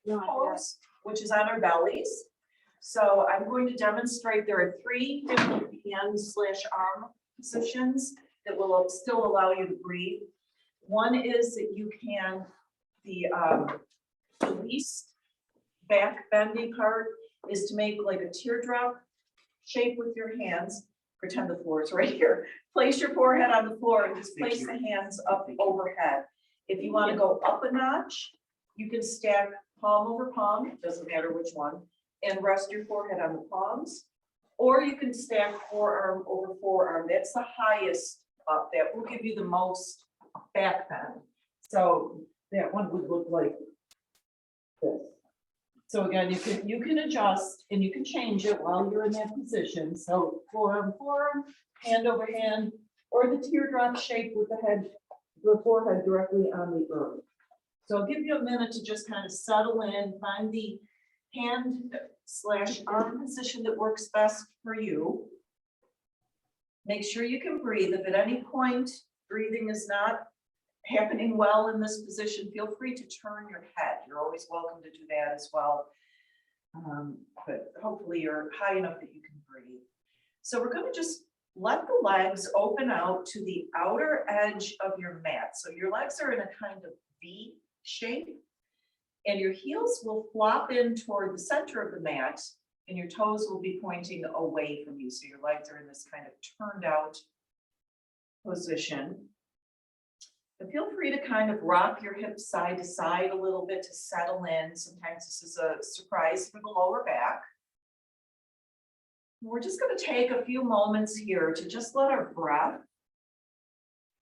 pose, which is on our bellies. So I'm going to demonstrate, there are 3 different hand/arm positions that will still allow you to breathe. One is that you can, the least back bendy part is to make like a teardrop shape with your hands. Pretend the floor is right here. Place your forehead on the floor and just place the hands up overhead. If you want to go up a notch, you can stack palm over palm, doesn't matter which one, and rest your forehead on the palms. Or you can stack forearm over forearm. That's the highest up. That will give you the most back bend. So that one would look like this. So again, you can adjust and you can change it while you're in that position. So forearm, forearm, hand over hand, or the teardrop shape with the forehead directly on the earth. So I'll give you a minute to just kind of settle in, find the hand/arm position that works best for you. Make sure you can breathe. If at any point breathing is not happening well in this position, feel free to turn your head. You're always welcome to do that as well. But hopefully you're high enough that you can breathe. So we're going to just let the legs open out to the outer edge of your mat. So your legs are in a kind of V shape, and your heels will flop in toward the center of the mat, and your toes will be pointing away from you. So your legs are in this kind of turned out position. But feel free to kind of rock your hips side to side a little bit to settle in. Sometimes this is a surprise for the lower back. We're just going to take a few moments here to just let our breath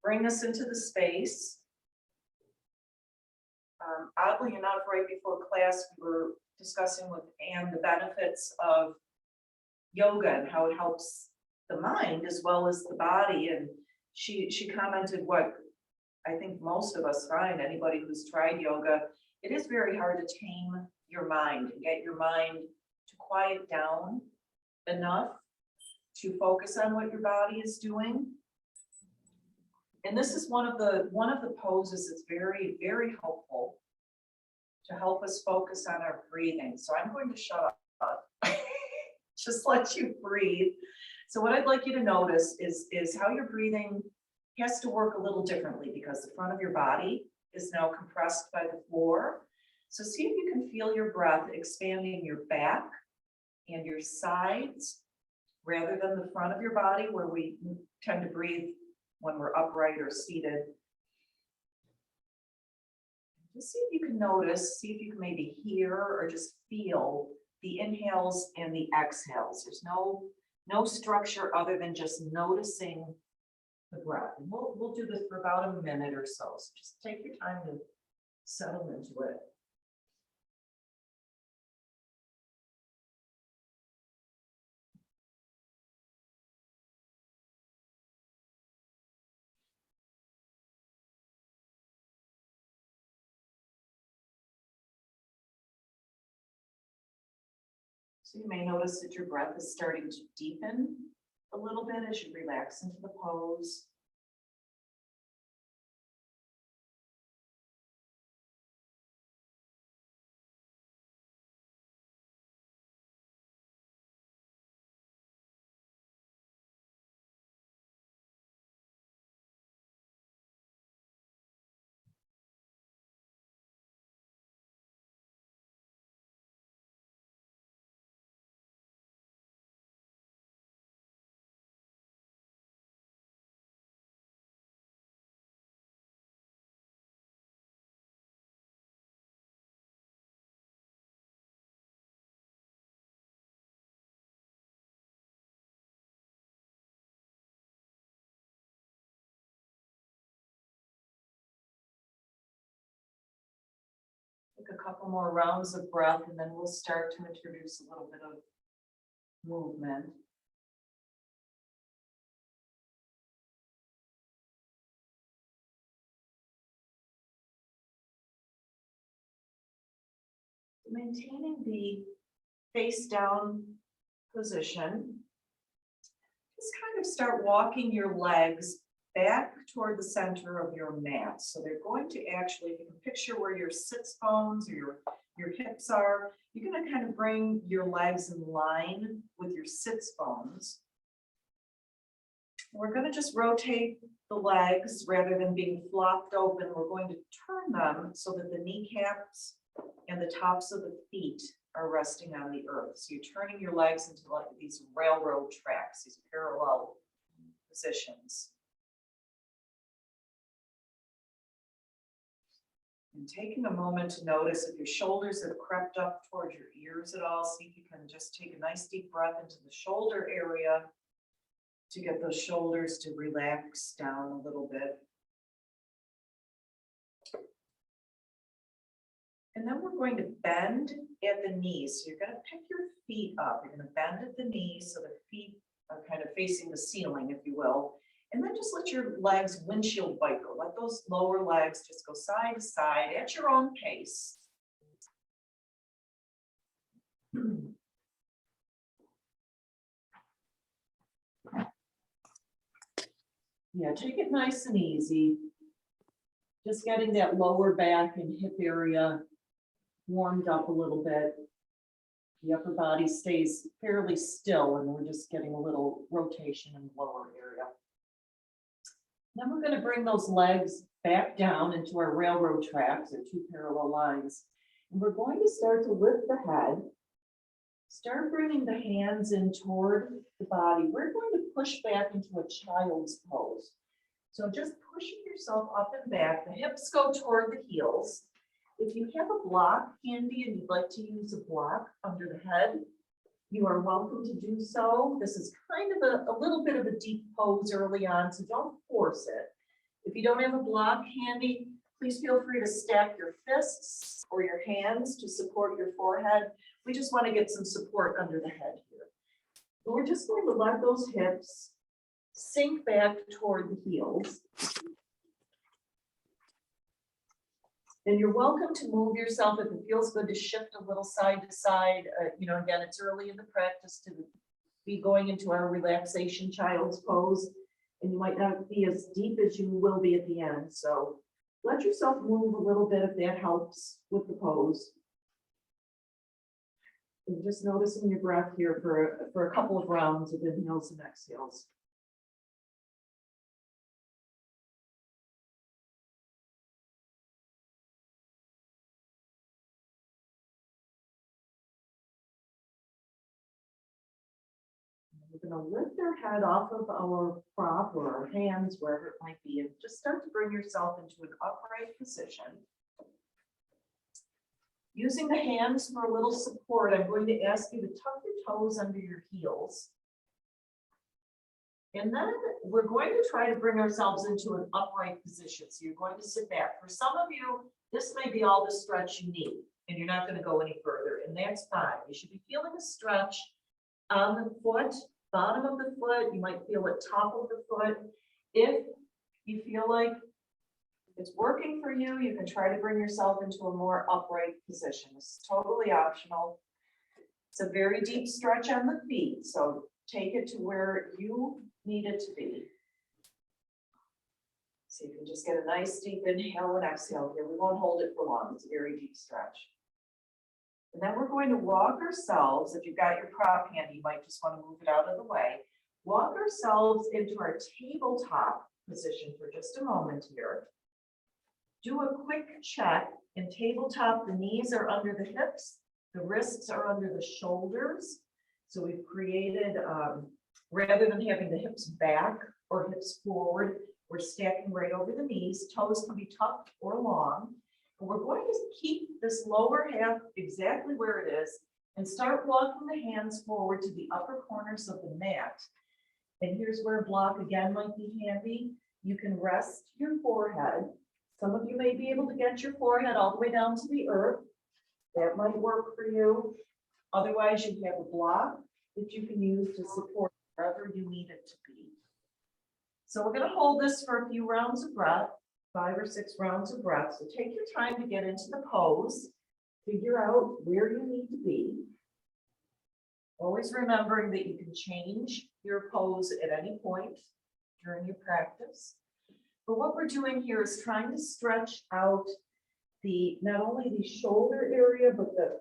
bring us into the space. Oddly enough, right before class, we were discussing with Anne the benefits of yoga and how it helps the mind as well as the body. And she commented what I think most of us find, anybody who's tried yoga, it is very hard to tame your mind and get your mind to quiet down enough to focus on what your body is doing. And this is one of the poses that's very, very helpful to help us focus on our breathing. So I'm going to shut up, just let you breathe. So what I'd like you to notice is how your breathing has to work a little differently because the front of your body is now compressed by the floor. So see if you can feel your breath expanding your back and your sides rather than the front of your body where we tend to breathe when we're upright or seated. Just see if you can notice, see if you can maybe hear or just feel the inhales and the exhales. There's no structure other than just noticing the breath. And we'll do this for about a minute or so. So just take your time to settle into it. So you may notice that your breath is starting to deepen a little bit as you relax into the pose. Take a couple more rounds of breath and then we'll start to introduce a little bit of movement. Maintaining the face down position, just kind of start walking your legs back toward the center of your mat. So they're going to actually, if you can picture where your sits bones or your your hips are. You're gonna kind of bring your legs in line with your sits bones. We're gonna just rotate the legs rather than being flopped open. We're going to turn them so that the kneecaps and the tops of the feet are resting on the earth. So you're turning your legs into like these railroad tracks, these parallel positions. And taking a moment to notice if your shoulders have crept up towards your ears at all. See if you can just take a nice deep breath into the shoulder area to get those shoulders to relax down a little bit. And then we're going to bend at the knees. So you're going to pick your feet up. You're going to bend at the knees so the feet are kind of facing the ceiling, if you will. And then just let your legs windshield wiper. Let those lower legs just go side to side at your own pace. Yeah, take it nice and easy. Just getting that lower back and hip area warmed up a little bit. The upper body stays fairly still and we're just getting a little rotation in the lower area. Then we're going to bring those legs back down into our railroad tracks or two parallel lines. And we're going to start to lift the head. Start bringing the hands in toward the body. We're going to push back into a child's pose. So just pushing yourself up and back. The hips go toward the heels. If you have a block handy and you'd like to use a block under the head, you are welcome to do so. This is kind of a little bit of a deep pose early on, so don't force it. If you don't have a block handy, please feel free to stack your fists or your hands to support your forehead. We just want to get some support under the head here. But we're just going to let those hips sink back toward the heels. And you're welcome to move yourself if it feels good to shift a little side to side. Again, it's early in the practice to be going into our relaxation child's pose, and you might not be as deep as you will be at the end. So let yourself move a little bit if that helps with the pose. And just noticing your breath here for a couple of rounds of inhales and exhales. We're going to lift our head off of our prop or our hands, wherever it might be, and just start to bring yourself into an upright position. Using the hands for a little support, I'm going to ask you to tuck your toes under your heels. And then we're going to try to bring ourselves into an upright position. So you're going to sit back. For some of you, this may be all the stretch you need, and you're not going to go any further, and that's fine. You should be feeling a stretch on the foot, bottom of the foot. You might feel it top of the foot. If you feel like it's working for you, you can try to bring yourself into a more upright position. It's totally optional. It's a very deep stretch on the feet, so take it to where you need it to be. So you can just get a nice deep inhale and exhale here. We won't hold it for long. It's a very deep stretch. And then we're going to walk ourselves. If you've got your prop handy, you might just want to move it out of the way. Walk ourselves into our tabletop position for just a moment here. Do a quick check. In tabletop, the knees are under the hips, the wrists are under the shoulders. So we've created, rather than having the hips back or hips forward, we're stacking right over the knees. Toes can be tucked or long. And we're going to keep this lower half exactly where it is and start walking the hands forward to the upper corners of the mat. And here's where a block again might be handy. You can rest your forehead. Some of you may be able to get your forehead all the way down to the earth. That might work for you. Otherwise, you have a block that you can use to support wherever you need it to be. So we're going to hold this for a few rounds of breath, 5 or 6 rounds of breath. So take your time to get into the pose. Figure out where you need to be. Always remembering that you can change your pose at any point during your practice. But what we're doing here is trying to stretch out not only the shoulder area, but the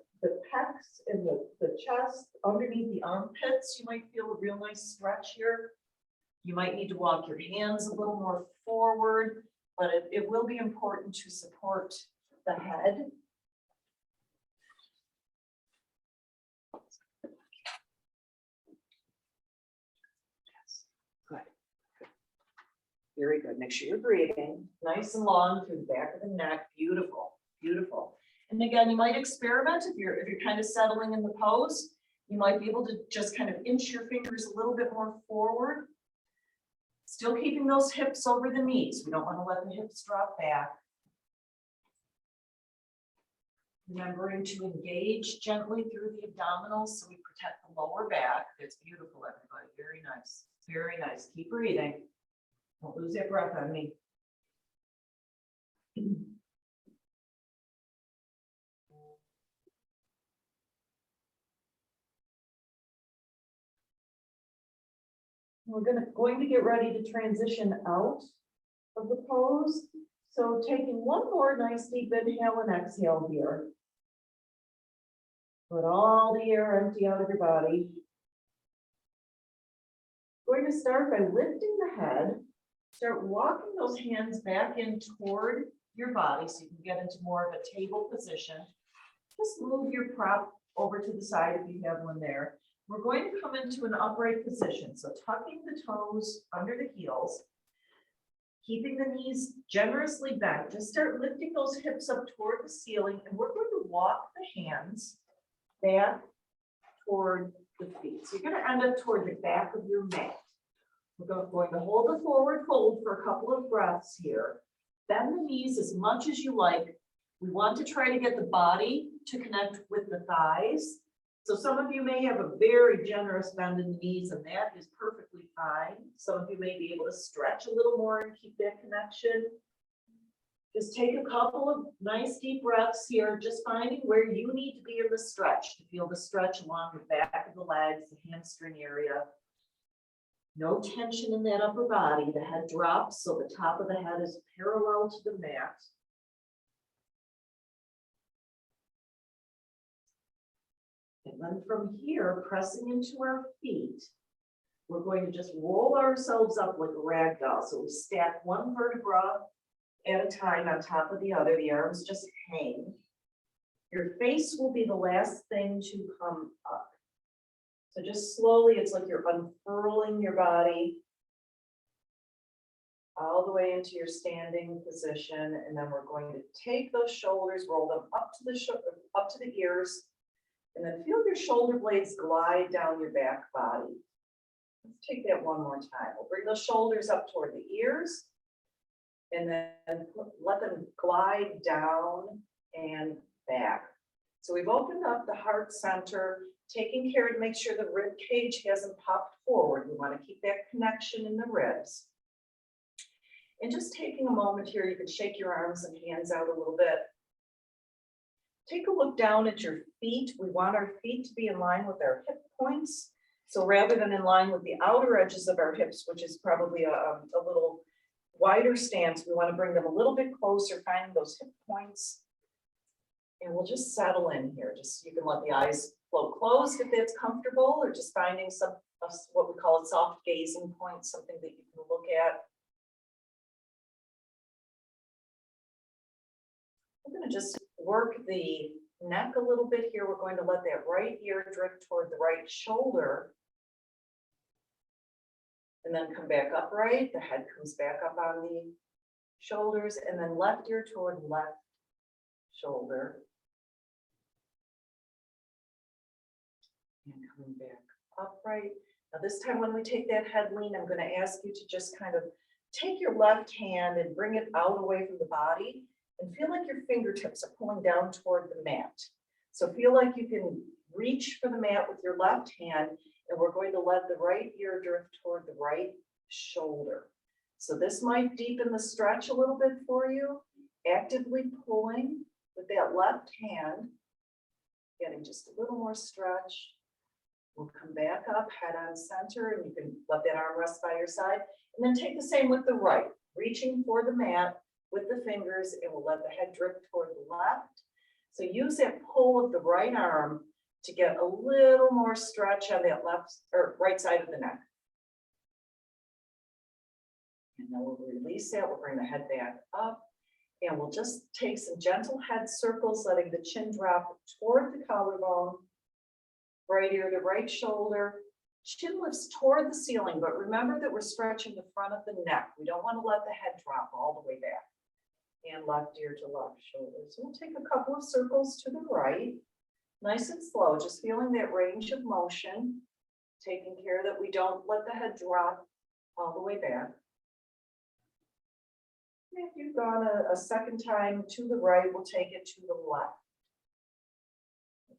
pecs and the chest underneath the armpits. You might feel a real nice stretch here. You might need to walk your hands a little more forward, but it will be important to support the head. Good. Very good. Make sure you're breathing nice and long through the back of the neck. Beautiful, beautiful. And again, you might experiment if you're kind of settling in the pose. You might be able to just kind of inch your fingers a little bit more forward. Still keeping those hips over the knees. We don't want to let the hips drop back. Remembering to engage gently through the abdominals so we protect the lower back. That's beautiful, everybody. Very nice. Very nice. Keep breathing. Don't lose that breath on me. We're going to get ready to transition out of the pose. So taking one more nice deep inhale and exhale here. Let all the air empty out of your body. Going to start by lifting the head. Start walking those hands back in toward your body so you can get into more of a table position. Just move your prop over to the side if you have one there. We're going to come into an upright position. So tucking the toes under the heels, keeping the knees generously bent. Just start lifting those hips up toward the ceiling, and we're going to walk the hands back toward the feet. So you're going to end up toward the back of your mat. We're going to hold the forward fold for a couple of breaths here. Bend the knees as much as you like. We want to try to get the body to connect with the thighs. So some of you may have a very generous bend in the knees, and that is perfectly fine. Some of you may be able to stretch a little more and keep that connection. Just take a couple of nice deep breaths here, just finding where you need to be in the stretch to feel the stretch along the back of the legs, the hamstring area. No tension in that upper body. The head drops, so the top of the head is parallel to the mat. And then from here, pressing into our feet, we're going to just roll ourselves up like a rag doll. So we stack one vertebra at a time on top of the other. The arms just hang. Your face will be the last thing to come up. So just slowly, it's like you're unfurling your body all the way into your standing position. And then we're going to take those shoulders, roll them up to the ears, and then feel your shoulder blades glide down your back body. Let's take that one more time. We'll bring those shoulders up toward the ears, and then let them glide down and back. So we've opened up the heart center, taking care to make sure the rib cage hasn't popped forward. We want to keep that connection in the ribs. And just taking a moment here, you can shake your arms and hands out a little bit. Take a look down at your feet. We want our feet to be in line with our hip points. So rather than in line with the outer edges of our hips, which is probably a little wider stance, we want to bring them a little bit closer, finding those hip points. And we'll just settle in here. Just, you can let the eyes float closed if that's comfortable, or just finding some of what we call a soft gazing point, something that you can look at. I'm going to just work the neck a little bit here. We're going to let that right ear drift toward the right shoulder. And then come back upright. The head comes back up on the shoulders, and then left ear toward left shoulder. And coming back upright. Now this time when we take that head lean, I'm going to ask you to just kind of take your left hand and bring it out away from the body, and feel like your fingertips are pulling down toward the mat. So feel like you can reach for the mat with your left hand, and we're going to let the right ear drift toward the right shoulder. So this might deepen the stretch a little bit for you, actively pulling with that left hand, getting just a little more stretch. We'll come back up, head on center, and you can let that arm rest by your side. And then take the same with the right, reaching for the mat with the fingers, and we'll let the head drift toward the left. So use that pull of the right arm to get a little more stretch on that left or right side of the neck. And then we'll release that. We'll bring the head back up, and we'll just take some gentle head circles, letting the chin drop toward the collarbone, right ear to right shoulder. Chin lifts toward the ceiling, but remember that we're stretching the front of the neck. We don't want to let the head drop all the way back. And left ear to left shoulder. So we'll take a couple of circles to the right, nice and slow, just feeling that range of motion, taking care that we don't let the head drop all the way back. If you've gone a second time to the right, we'll take it to the left.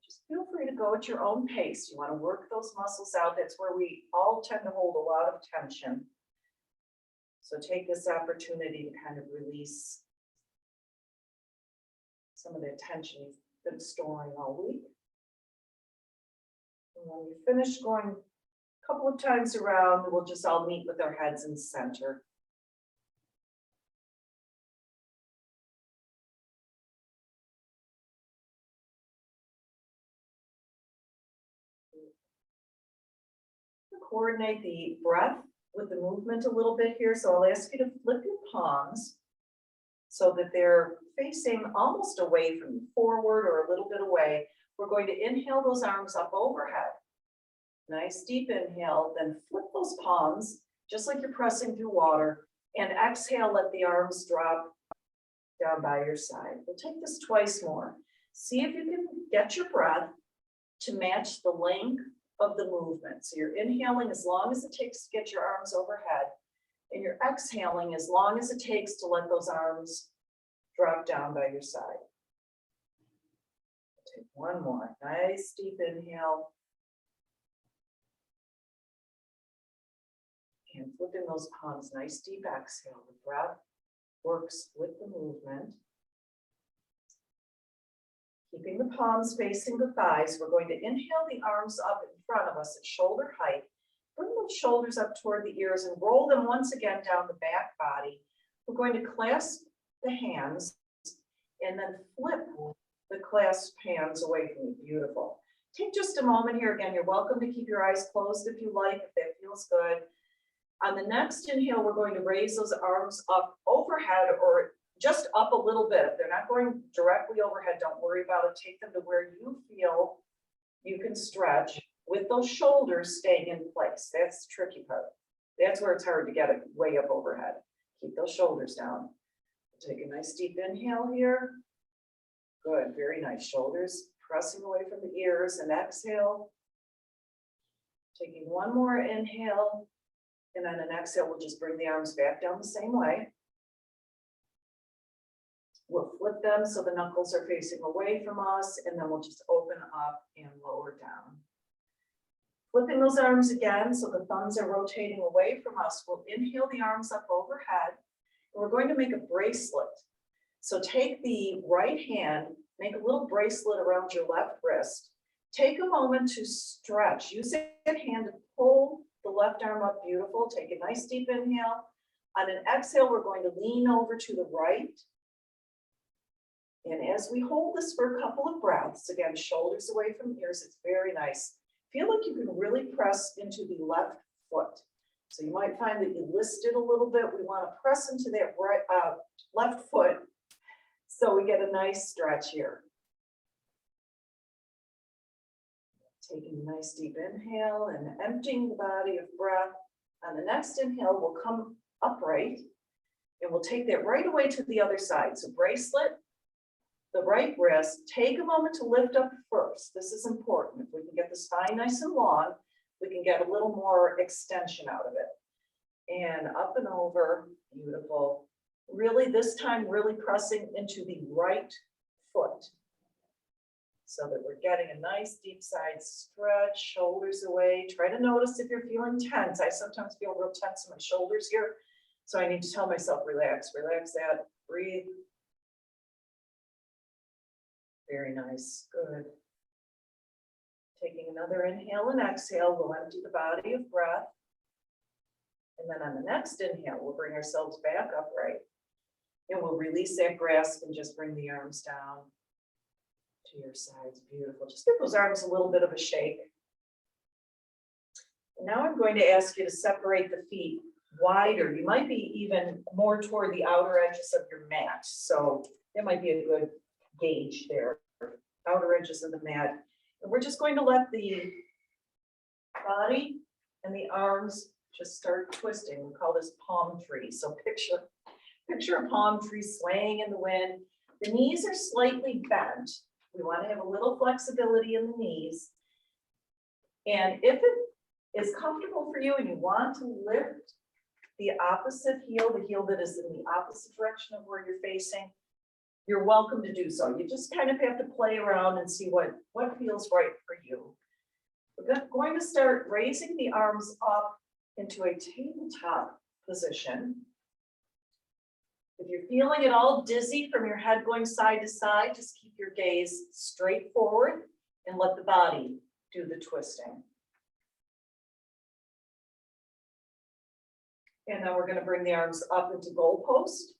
Just feel free to go at your own pace. You want to work those muscles out. That's where we all tend to hold a lot of tension. So take this opportunity to kind of release some of the tension you've been storing all week. And when you finish going a couple of times around, we'll just all meet with our heads in center. Coordinate the breath with the movement a little bit here. So I'll ask you to flip your palms so that they're facing almost away from you, forward or a little bit away. We're going to inhale those arms up overhead. Nice deep inhale, then flip those palms just like you're pressing through water, and exhale, let the arms drop down by your side. We'll take this twice more. See if you can get your breath to match the length of the movement. So you're inhaling as long as it takes to get your arms overhead, and you're exhaling as long as it takes to let those arms drop down by your side. Take one more. Nice deep inhale. And flipping those palms, nice deep exhale. The breath works with the movement. Keeping the palms facing the thighs, we're going to inhale the arms up in front of us at shoulder height. Bring those shoulders up toward the ears and roll them once again down the back body. We're going to clasp the hands and then flip the clasped hands away from you. Beautiful. Take just a moment here. Again, you're welcome to keep your eyes closed if you like, if that feels good. On the next inhale, we're going to raise those arms up overhead or just up a little bit. If they're not going directly overhead, don't worry about it. Take them to where you feel you can stretch with those shoulders staying in place. That's the tricky part. That's where it's hard to get it way up overhead. Keep those shoulders down. Take a nice deep inhale here. Good, very nice. Shoulders pressing away from the ears, and exhale. Taking one more inhale, and on an exhale, we'll just bring the arms back down the same way. We'll flip them so the knuckles are facing away from us, and then we'll just open up and lower down. Flipping those arms again so the thumbs are rotating away from us. We'll inhale the arms up overhead, and we're going to make a bracelet. So take the right hand, make a little bracelet around your left wrist. Take a moment to stretch. Use that hand to pull the left arm up. Beautiful. Take a nice deep inhale. On an exhale, we're going to lean over to the right. And as we hold this for a couple of breaths, again, shoulders away from ears, it's very nice. Feel like you can really press into the left foot. So you might find that you lift it a little bit. We want to press into that right, left foot so we get a nice stretch here. Taking a nice deep inhale and emptying the body of breath. On the next inhale, we'll come upright and we'll take that right away to the other side. So bracelet, the right wrist, take a moment to lift up first. This is important. If we can get the spine nice and long, we can get a little more extension out of it. And up and over, beautiful. Really, this time, really pressing into the right foot so that we're getting a nice deep side stretch, shoulders away. Try to notice if you're feeling tense. I sometimes feel real tense in my shoulders here. So I need to tell myself, relax, relax that, breathe. Very nice, good. Taking another inhale and exhale, we'll empty the body of breath. And then on the next inhale, we'll bring ourselves back upright. And we'll release that grasp and just bring the arms down to your sides. Beautiful. Just give those arms a little bit of a shake. And now I'm going to ask you to separate the feet wider. You might be even more toward the outer edges of your mat. So that might be a good gauge there. Outer edges of the mat. And we're just going to let the body and the arms just start twisting. We call this palm tree. So picture a palm tree swaying in the wind. The knees are slightly bent. We want to have a little flexibility in the knees. And if it is comfortable for you and you want to lift the opposite heel, the heel that is in the opposite direction of where you're facing, you're welcome to do so. You just kind of have to play around and see what feels right for you. We're going to start raising the arms up into a tabletop position. If you're feeling at all dizzy from your head going side to side, just keep your gaze straight forward and let the body do the twisting. And then we're going to bring the arms up into goalpost.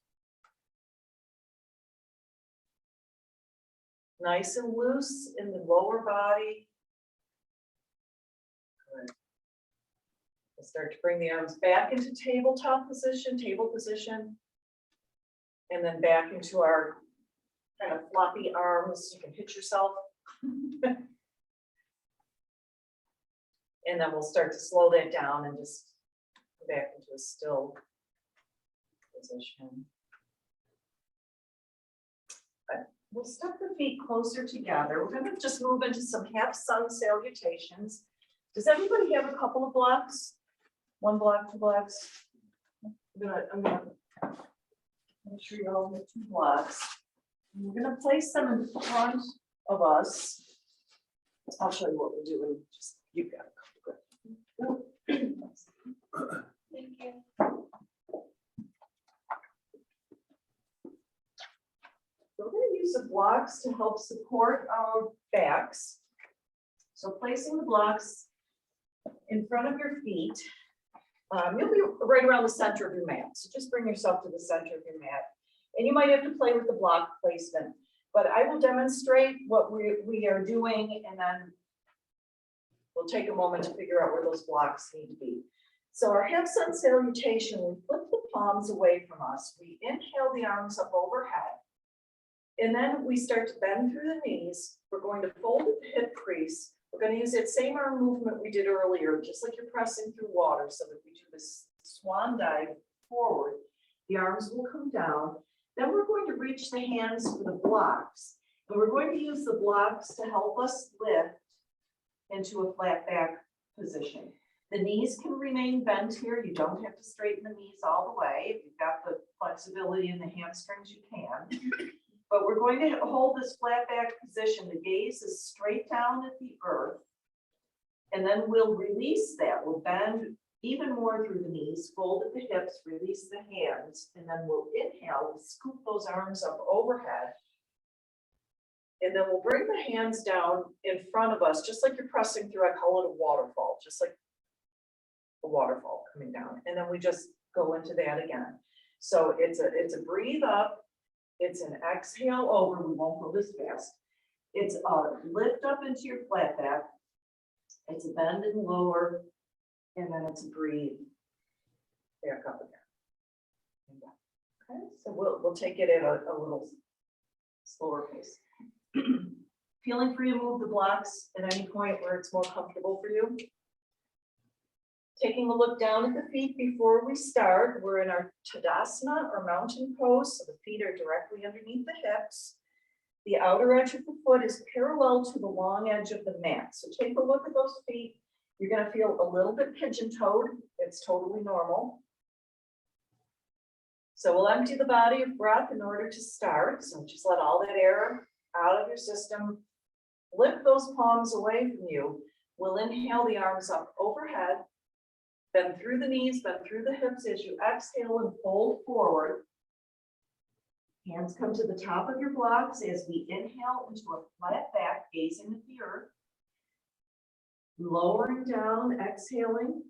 Nice and loose in the lower body. Good. We'll start to bring the arms back into tabletop position, table position. And then back into our kind of floppy arms. You can hit yourself. And then we'll start to slow that down and just go back into a still position. We'll step the feet closer together. We're going to just move into some half sun salutations. Does everybody have a couple of blocks? One block, two blocks? I'm gonna make sure you all have 2 blocks. And we're going to place them in front of us. I'll show you what we're doing. Just you got it. Thank you. We're going to use the blocks to help support our backs. So placing the blocks in front of your feet, you'll be right around the center of your mat. So just bring yourself to the center of your mat. And you might have to play with the block placement, but I will demonstrate what we are doing, and then we'll take a moment to figure out where those blocks need to be. So our half sun salutation, we flip the palms away from us. We inhale the arms up overhead. And then we start to bend through the knees. We're going to fold at the hip crease. We're going to use that same arm movement we did earlier, just like you're pressing through water. So that we do this swan dive forward, the arms will come down. Then we're going to reach the hands for the blocks. And we're going to use the blocks to help us lift into a flat back position. The knees can remain bent here. You don't have to straighten the knees all the way. If you've got the flexibility in the hamstrings, you can. But we're going to hold this flat back position. The gaze is straight down at the earth. And then we'll release that. We'll bend even more through the knees, fold at the hips, release the hands, and then we'll inhale, we'll scoop those arms up overhead. And then we'll bring the hands down in front of us, just like you're pressing through, I call it a waterfall, just like a waterfall coming down. And then we just go into that again. So it's a breathe up. It's an exhale over. We won't go this fast. It's a lift up into your flat back. It's a bend and lower, and then it's a breathe back up again. Okay, so we'll take it at a little slower pace. Feeling free to move the blocks at any point where it's more comfortable for you. Taking a look down at the feet before we start, we're in our Tadasana or mountain pose, so the feet are directly underneath the hips. The outer edge of the foot is parallel to the long edge of the mat. So take a look at those feet. You're going to feel a little bit pigeon-toed. It's totally normal. So we'll empty the body of breath in order to start. So just let all that air out of your system. Lift those palms away from you. We'll inhale the arms up overhead. Bend through the knees, bend through the hips as you exhale and fold forward. Hands come to the top of your blocks as we inhale into a flat back, gazing at the earth. Lowering down, exhaling,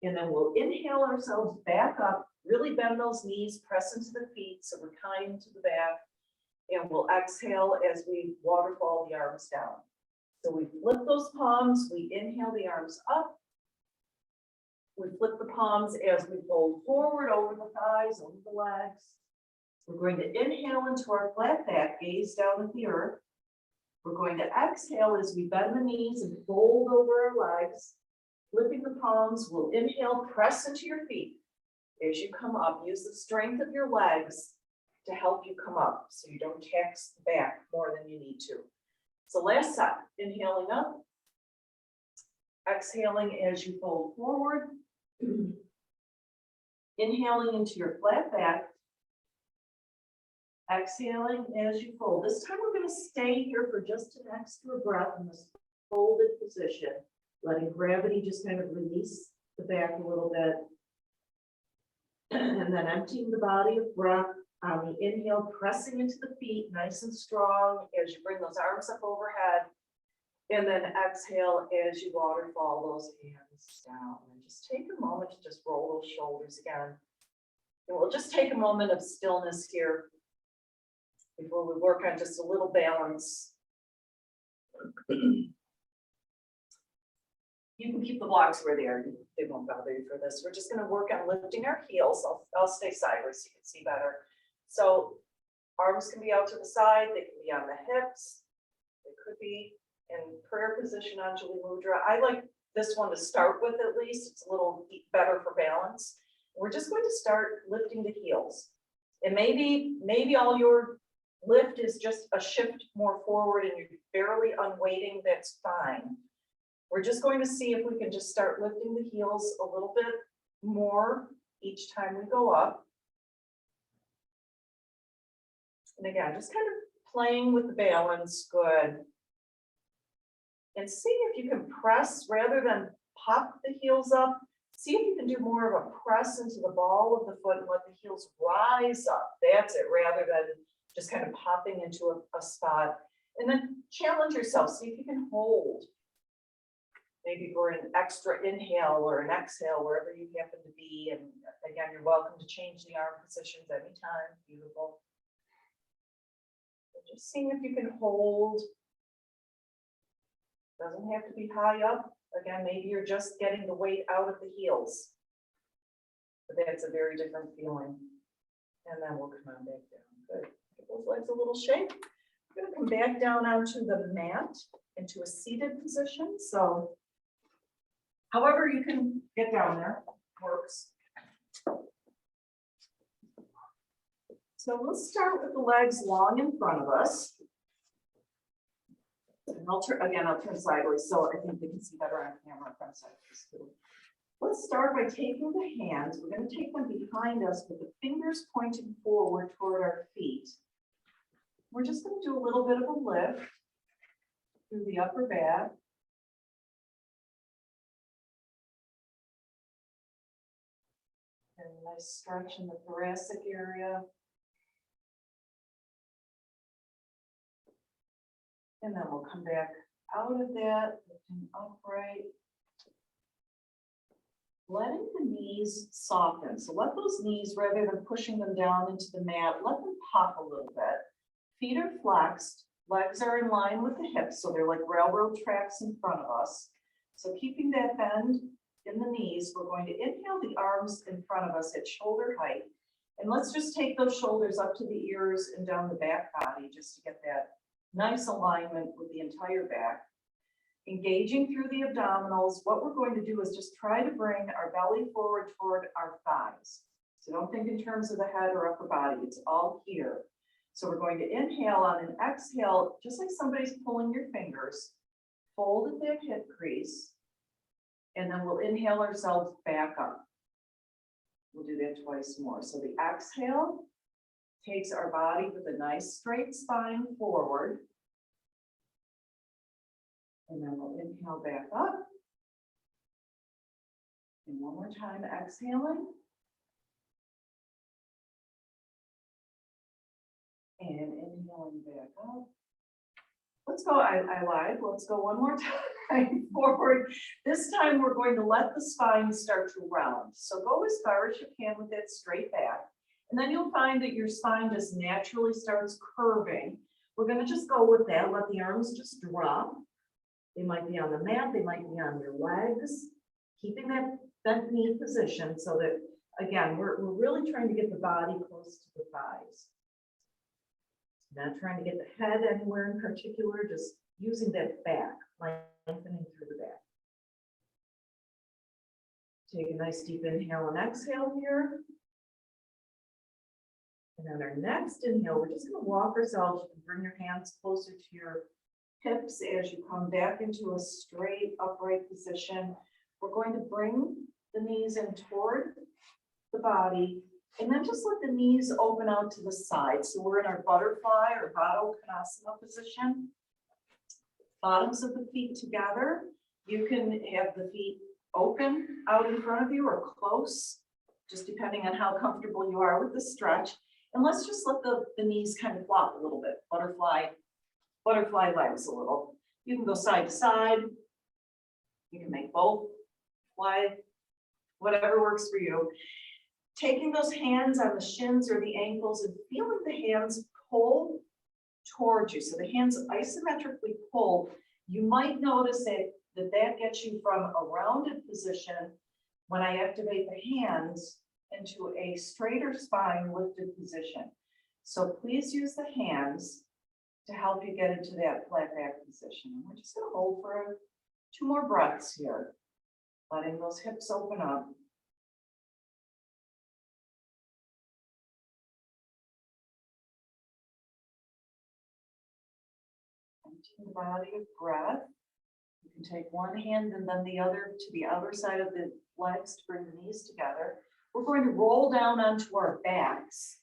and then we'll inhale ourselves back up Really bend those knees, press into the feet, so we're kind to the back. And we'll exhale as we waterfall the arms down. So we flip those palms, we inhale the arms up. We flip the palms as we fold forward over the thighs, over the legs. We're going to inhale into our flat back, gaze down at the earth. We're going to exhale as we bend the knees and fold over our legs. Flipping the palms, we'll inhale, press into your feet. As you come up, use the strength of your legs to help you come up so you don't tax the back more than you need to. So last set, inhaling up. Exhaling as you fold forward. Inhaling into your flat back. Exhaling as you fold. This time we're going to stay here for just an extra breath in this folded position, letting gravity just kind of release the back a little bit. And then emptying the body of breath on the inhale, pressing into the feet nice and strong as you bring those arms up overhead. And then exhale as you waterfall those hands down. And just take a moment to just roll those shoulders again. And we'll just take a moment of stillness here before we work on just a little balance. You can keep the blocks where they are. They won't bother you for this. We're just going to work on lifting our heels. I'll stay sideways so you can see better. So arms can be out to the side. They can be on the hips. They could be in prayer position, Anjali Mudra. I like this one to start with at least. It's a little better for balance. We're just going to start lifting the heels. And maybe all your lift is just a shift more forward and you're barely unweighting. That's fine. We're just going to see if we can just start lifting the heels a little bit more each time we go up. And again, just kind of playing with the balance, good. And see if you can press rather than pop the heels up. See if you can do more of a press into the ball of the foot and let the heels rise up. That's it, rather than just kind of popping into a spot. And then challenge yourself, see if you can hold. Maybe for an extra inhale or an exhale, wherever you happen to be. And again, you're welcome to change the arm positions anytime. Beautiful. So just seeing if you can hold. Doesn't have to be high up. Again, maybe you're just getting the weight out of the heels. But that's a very different feeling. And then we'll come on back down. Good. Give those legs a little shake. We're going to come back down onto the mat into a seated position. So however you can get down there works. So let's start with the legs long in front of us. And I'll turn sideways so I think they can see better on camera from sideways too. Let's start by taking the hands. We're going to take them behind us with the fingers pointing forward toward our feet. We're just going to do a little bit of a lift through the upper back. And a nice stretch in the thoracic area. And then we'll come back out of that, lifting upright. Letting the knees soften. So let those knees, rather than pushing them down into the mat, let them pop a little bit. Feet are flexed, legs are in line with the hips, so they're like railroad tracks in front of us. So keeping that bend in the knees, we're going to inhale the arms in front of us at shoulder height. And let's just take those shoulders up to the ears and down the back body just to get that nice alignment with the entire back. Engaging through the abdominals, what we're going to do is just try to bring our belly forward toward our thighs. So don't think in terms of the head or upper body, it's all here. So we're going to inhale on an exhale, just like somebody's pulling your fingers, fold at that hip crease, and then we'll inhale ourselves back up. We'll do that twice more. So the exhale takes our body with a nice straight spine forward. And then we'll inhale back up. And one more time, exhaling. And inhaling back up. Let's go, I lied. Let's go one more time. going forward. This time, we're going to let the spine start to round. So go as far as you can with it straight back. And then you'll find that your spine just naturally starts curving. We're gonna just go with that. Let the arms just drop. They might be on the mat, they might be on your legs. Keeping that bent knee position so that, again, we're really trying to get the body close to the thighs. Not trying to get the head anywhere in particular, just using that back, lengthening through the back. Take a nice deep inhale and exhale here. And on our next inhale, we're just going to walk ourselves. You can bring your hands closer to your hips as you come back into a straight upright position. We're going to bring the knees in toward the body, and then just let the knees open out to the side. So we're in our butterfly or Baddha Konasana position. Bottoms of the feet together. You can have the feet open out in front of you or close, just depending on how comfortable you are with the stretch. And let's just let the knees kind of flop a little bit. Butterfly legs a little. You can go side to side. You can make both fly, whatever works for you. Taking those hands on the shins or the ankles and feeling the hands pull towards you. So the hands isometrically pull. You might notice that gets you from a rounded position when I activate the hands into a straighter spine lifted position. So please use the hands to help you get into that flat back position. And we're just going to hold for 2 more breaths here, letting those hips open up. Empty the body of breath. You can take one hand and then the other to the other side of the legs to bring the knees together. We're going to roll down onto our backs.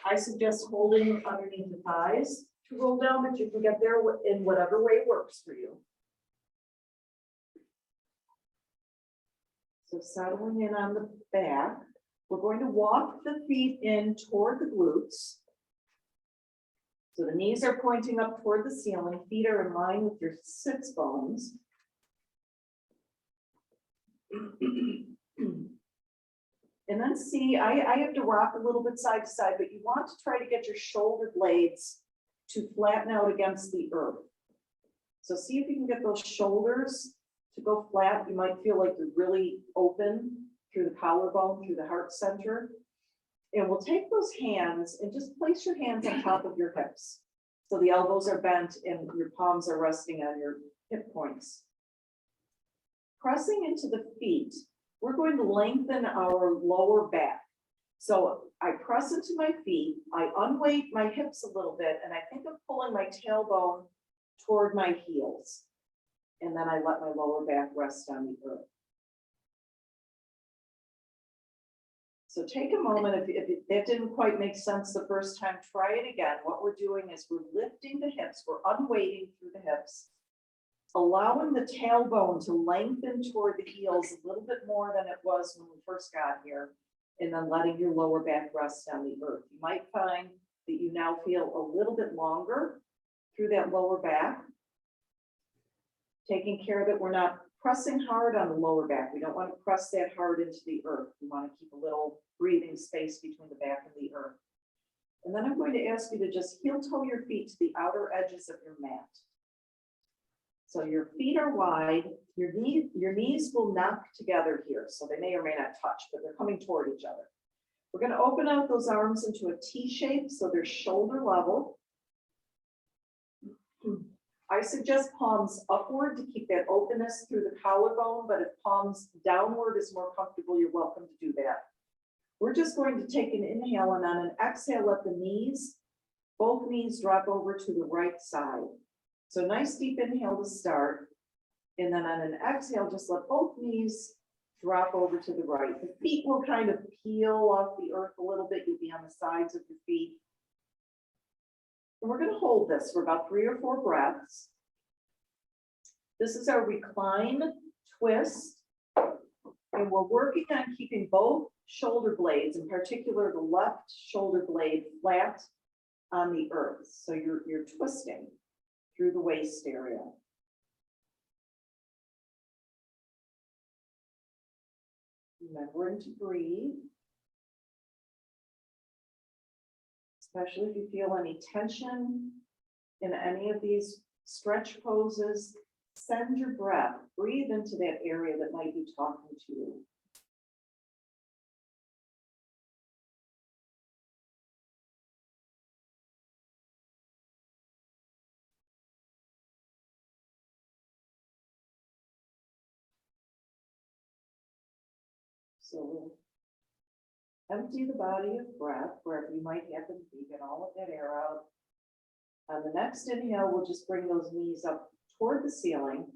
I suggest holding underneath the thighs to roll down, but you can get there in whatever way works for you. So settling in on the back, we're going to walk the feet in toward the glutes. So the knees are pointing up toward the ceiling, feet are in line with your sits bones. And then see, I have to rock a little bit side to side, but you want to try to get your shoulder blades to flatten out against the earth. So see if you can get those shoulders to go flat. You might feel like you're really open through the collarbone, through the heart center. And we'll take those hands and just place your hands on top of your hips. So the elbows are bent and your palms are resting on your hip points. Pressing into the feet, we're going to lengthen our lower back. So I press into my feet, I unweight my hips a little bit, and I think of pulling my tailbone toward my heels. And then I let my lower back rest on the earth. So take a moment, if that didn't quite make sense the first time, try it again. What we're doing is we're lifting the hips, we're unweighting through the hips, allowing the tailbone to lengthen toward the heels a little bit more than it was when we first got here, and then letting your lower back rest on the earth. You might find that you now feel a little bit longer through that lower back, taking care that we're not pressing hard on the lower back. We don't want to press that hard into the earth. We want to keep a little breathing space between the back and the earth. And then I'm going to ask you to just heel toe your feet to the outer edges of your mat. So your feet are wide, your knees will knock together here. So they may or may not touch, but they're coming toward each other. We're going to open out those arms into a T shape so they're shoulder level. I suggest palms upward to keep that openness through the collarbone, but if palms downward is more comfortable, you're welcome to do that. We're just going to take an inhale, and on an exhale, let the knees, both knees drop over to the right side. So nice deep inhale to start. And then on an exhale, just let both knees drop over to the right. The feet will kind of peel off the earth a little bit. You'll be on the sides of your feet. And we're going to hold this for about 3 or 4 breaths. This is our recline twist. And we're working on keeping both shoulder blades, in particular the left shoulder blade, flat on the earth. So you're twisting through the waist area. Remembering to breathe. Especially if you feel any tension in any of these stretch poses, send your breath, breathe into that area that might be talking to you. So we'll empty the body of breath wherever you might happen to be, get all of that air out. On the next inhale, we'll just bring those knees up toward the ceiling.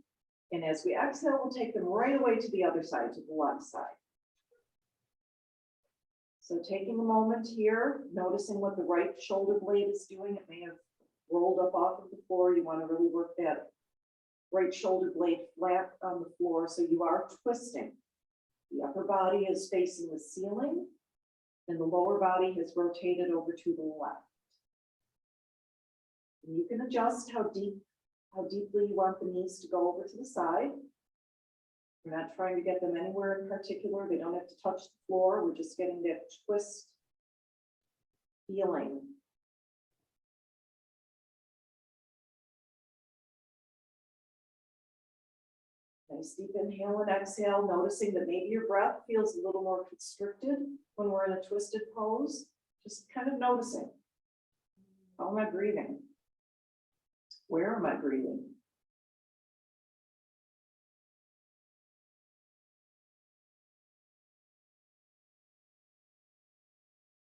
And as we exhale, we'll take them right away to the other side, to the left side. So taking a moment here, noticing what the right shoulder blade is doing. It may have rolled up off of the floor. You want to really work that right shoulder blade flat on the floor so you are twisting. The upper body is facing the ceiling and the lower body has rotated over to the left. And you can adjust how deeply you want the knees to go over to the side. We're not trying to get them anywhere in particular. They don't have to touch the floor. We're just getting that twist feeling. Nice deep inhale and exhale, noticing that maybe your breath feels a little more constricted when we're in a twisted pose. Just kind of noticing. How am I breathing? Where am I breathing?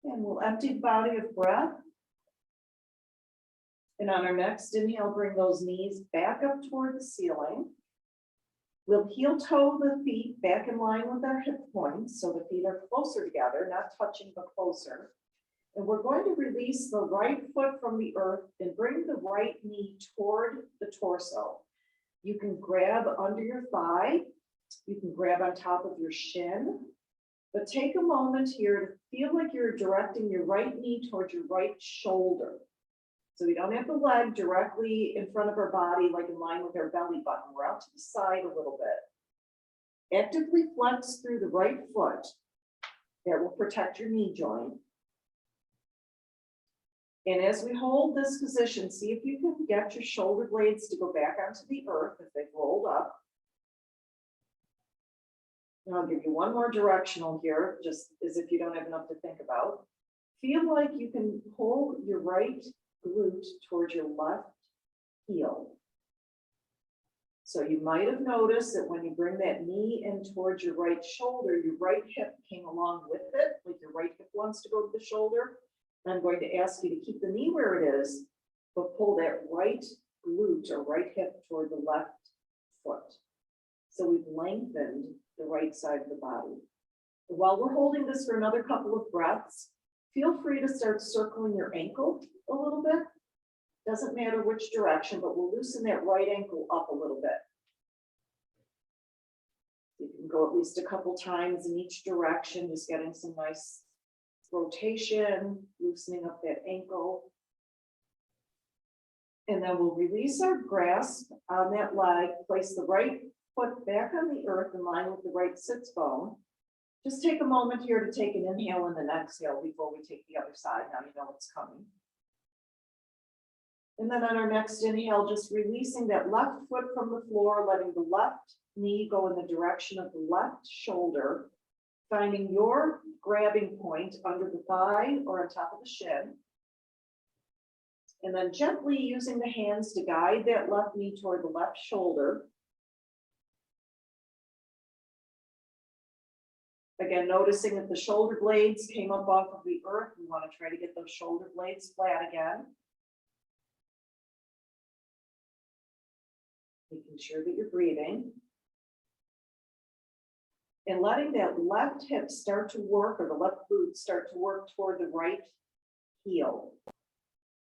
And we'll empty the body of breath. And on our next inhale, bring those knees back up toward the ceiling. We'll heel toe the feet back in line with our hip points, so the feet are closer together, not touching, but closer. And we're going to release the right foot from the earth and bring the right knee toward the torso. You can grab under your thigh, you can grab on top of your shin, but take a moment here to feel like you're directing your right knee towards your right shoulder. So we don't have the leg directly in front of our body, like in line with our belly button. We're out to the side a little bit. Actively flex through the right foot. That will protect your knee joint. And as we hold this position, see if you can get your shoulder blades to go back onto the earth if they've rolled up. And I'll give you one more directional here, just as if you don't have enough to think about. Feel like you can pull your right glute towards your left heel. So you might have noticed that when you bring that knee in towards your right shoulder, your right hip came along with it, like your right hip wants to go to the shoulder. And I'm going to ask you to keep the knee where it is, but pull that right glute or right hip toward the left foot. So we've lengthened the right side of the body. While we're holding this for another couple of breaths, feel free to start circling your ankle a little bit. Doesn't matter which direction, but we'll loosen that right ankle up a little bit. You can go at least a couple times in each direction, just getting some nice rotation, loosening up that ankle. And then we'll release our grasp on that leg, place the right foot back on the earth in line with the right sits bone. Just take a moment here to take an inhale and an exhale before we take the other side. Now you know what's coming. And then on our next inhale, just releasing that left foot from the floor, letting the left knee go in the direction of the left shoulder, finding your grabbing point under the thigh or on top of the shin. And then gently using the hands to guide that left knee toward the left shoulder. Again, noticing that the shoulder blades came up off of the earth. We want to try to get those shoulder blades flat again. Making sure that you're breathing. And letting that left hip start to work, or the left glute start to work toward the right heel.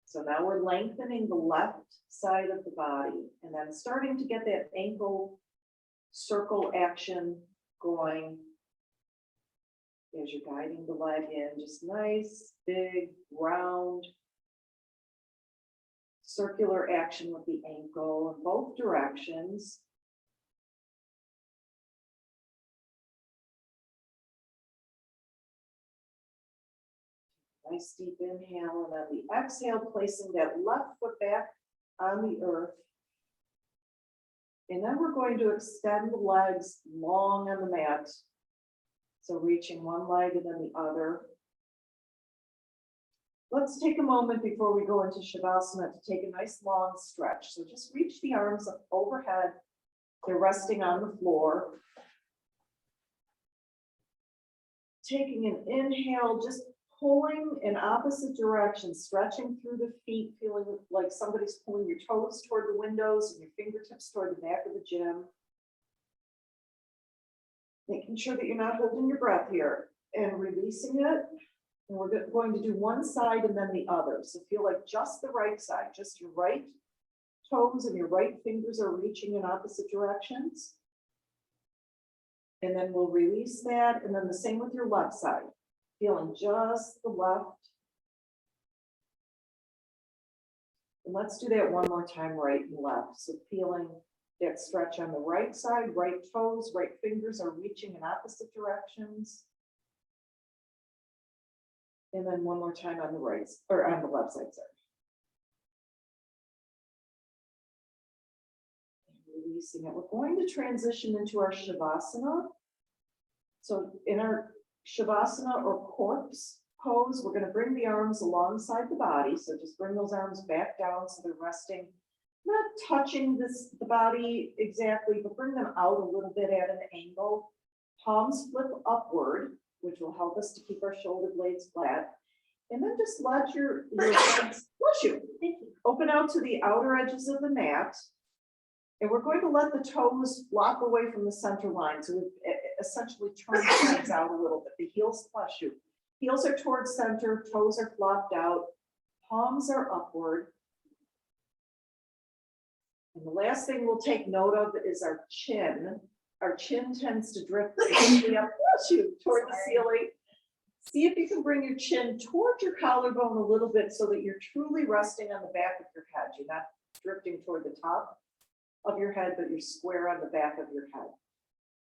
So now we're lengthening the left side of the body and then starting to get that ankle circle action going as you're guiding the leg in. Just nice, big, round, circular action with the ankle in both directions. Nice deep inhale, and on the exhale, placing that left foot back on the earth. And then we're going to extend the legs long on the mat. So reaching one leg and then the other. Let's take a moment before we go into Shavasana to take a nice long stretch. So just reach the arms up overhead. They're resting on the floor. Taking an inhale, just pulling in opposite directions, stretching through the feet, feeling like somebody's pulling your toes toward the windows and your fingertips toward the back of the gym. Making sure that you're not holding your breath here and releasing it. And we're going to do one side and then the other. So feel like just the right side, just your right toes and your right fingers are reaching in opposite directions. And then we'll release that. And then the same with your left side, feeling just the left. And let's do that one more time, right and left. So feeling that stretch on the right side, right toes, right fingers are reaching in opposite directions. And then one more time on the right, or on the left side, sorry. And releasing it. We're going to transition into our Shavasana. So in our Shavasana or corpse pose, we're going to bring the arms alongside the body. So just bring those arms back down so they're resting, not touching the body exactly, but bring them out a little bit at an angle. Palms flip upward, which will help us to keep our shoulder blades flat. And then just let your legs, open out to the outer edges of the mat. And we're going to let the toes flop away from the center line. So we've essentially turned the legs out a little bit. The heels flush you. Heels are towards center, toes are flopped out, palms are upward. And the last thing we'll take note of is our chin. Our chin tends to drift slightly up toward the ceiling. See if you can bring your chin towards your collarbone a little bit so that you're truly resting on the back of your head. You're not drifting toward the top of your head, but you're square on the back of your head.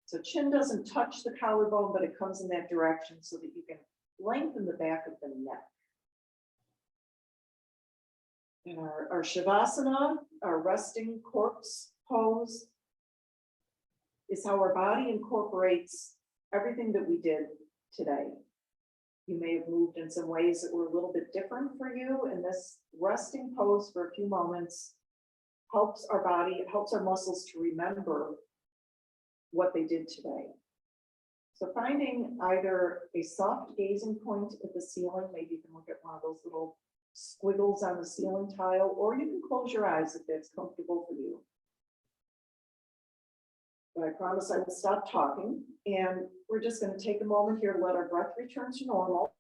So chin doesn't touch the collarbone, but it comes in that direction so that you can lengthen the back of the neck. And our Shavasana, our resting corpse pose, is how our body incorporates everything that we did today. You may have moved in some ways that were a little bit different for you, and this resting pose for a few moments helps our body, helps our muscles to remember what they did today. So finding either a soft gazing point at the ceiling, maybe you can look at one of those little squiggles on the ceiling tile, or you can close your eyes if that's comfortable for you. But I promise I will stop talking, and we're just going to take a moment here to let our breath return to normal.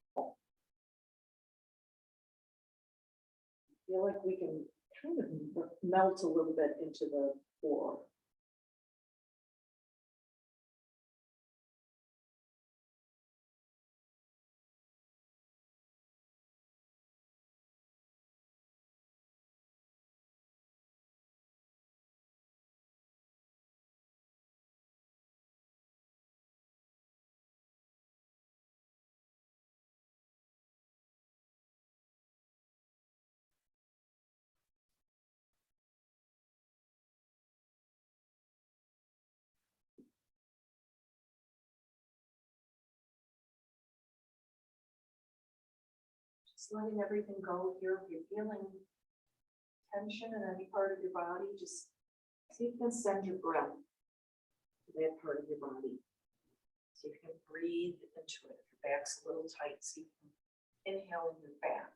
Feel like we can kind of melt a little bit into the floor. Just letting everything go here. If you're feeling tension in any part of your body, just see if you can send your breath to that part of your body. See if you can breathe into it. If your back's a little tight, see if you can inhale in your back.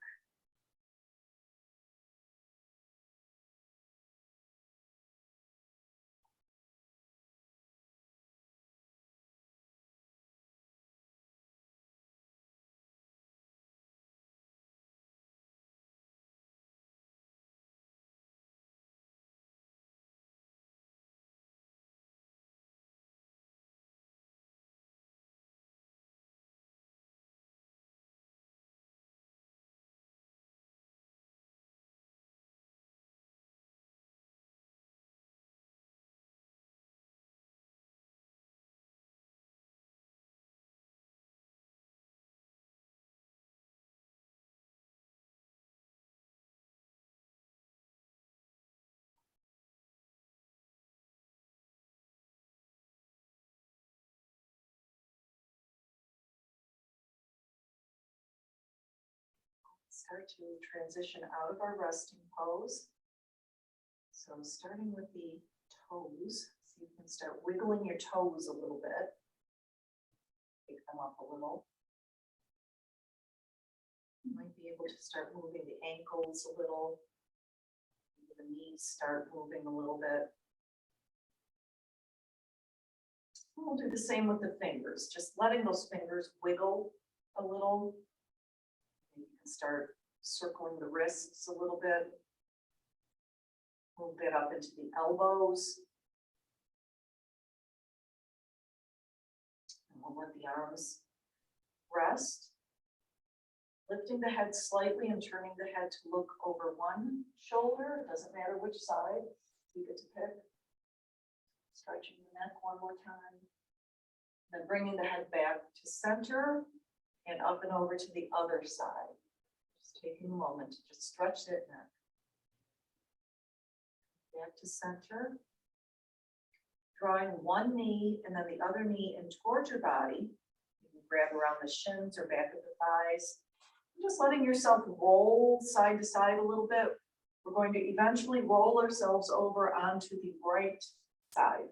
start to transition out of our resting pose. So starting with the toes, so you can start wiggling your toes a little bit. Take them up a little. You might be able to start moving the ankles a little. The knees start moving a little bit. We'll do the same with the fingers, just letting those fingers wiggle a little. You can start circling the wrists a little bit. Move that up into the elbows. And we'll let the arms rest. Lifting the head slightly and turning the head to look over one shoulder. It doesn't matter which side, you get to pick. Stretching the neck one more time. Then bringing the head back to center and up and over to the other side. Just taking a moment to just stretch that neck. Back to center. Drawing one knee and then the other knee in towards your body. You can grab around the shins or back of the thighs. Just letting yourself roll side to side a little bit. We're going to eventually roll ourselves over onto the right side.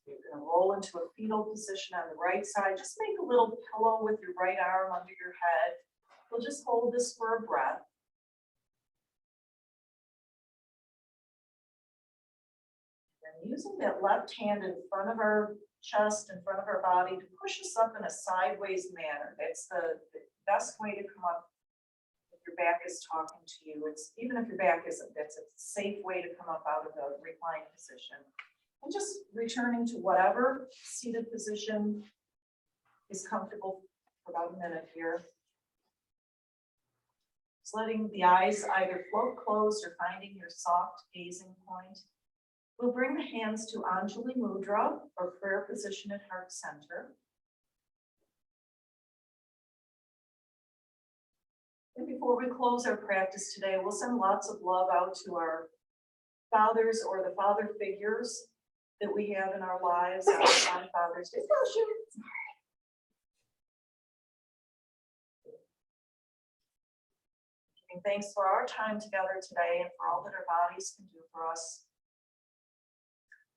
You're going to roll into a fetal position on the right side. Just make a little pillow with your right arm under your head. We'll just hold this for a breath. And using that left hand in front of our chest, in front of our body, to push us up in a sideways manner. That's the best way to come up if your back is talking to you. It's even if your back isn't, that's a safe way to come up out of the reclined position. And just returning to whatever seated position is comfortable for about a minute here. Just letting the eyes either float closed or finding your soft gazing point. We'll bring the hands to Anjali Mudra, or prayer position at heart center. And before we close our practice today, we'll send lots of love out to our fathers or the father figures that we have in our lives on Father's Day. Giving thanks for our time together today and for all that our bodies can do for us.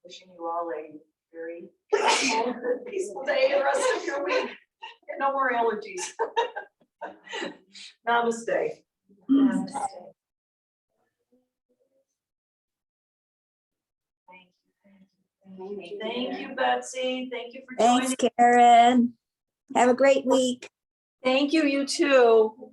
Wishing you all a very peaceful day and rest of your week. And no more allergies. Namaste. Namaste. Thank you, Betsy. Thank you for joining. Thanks, Karen. Have a great week. Thank you, you too.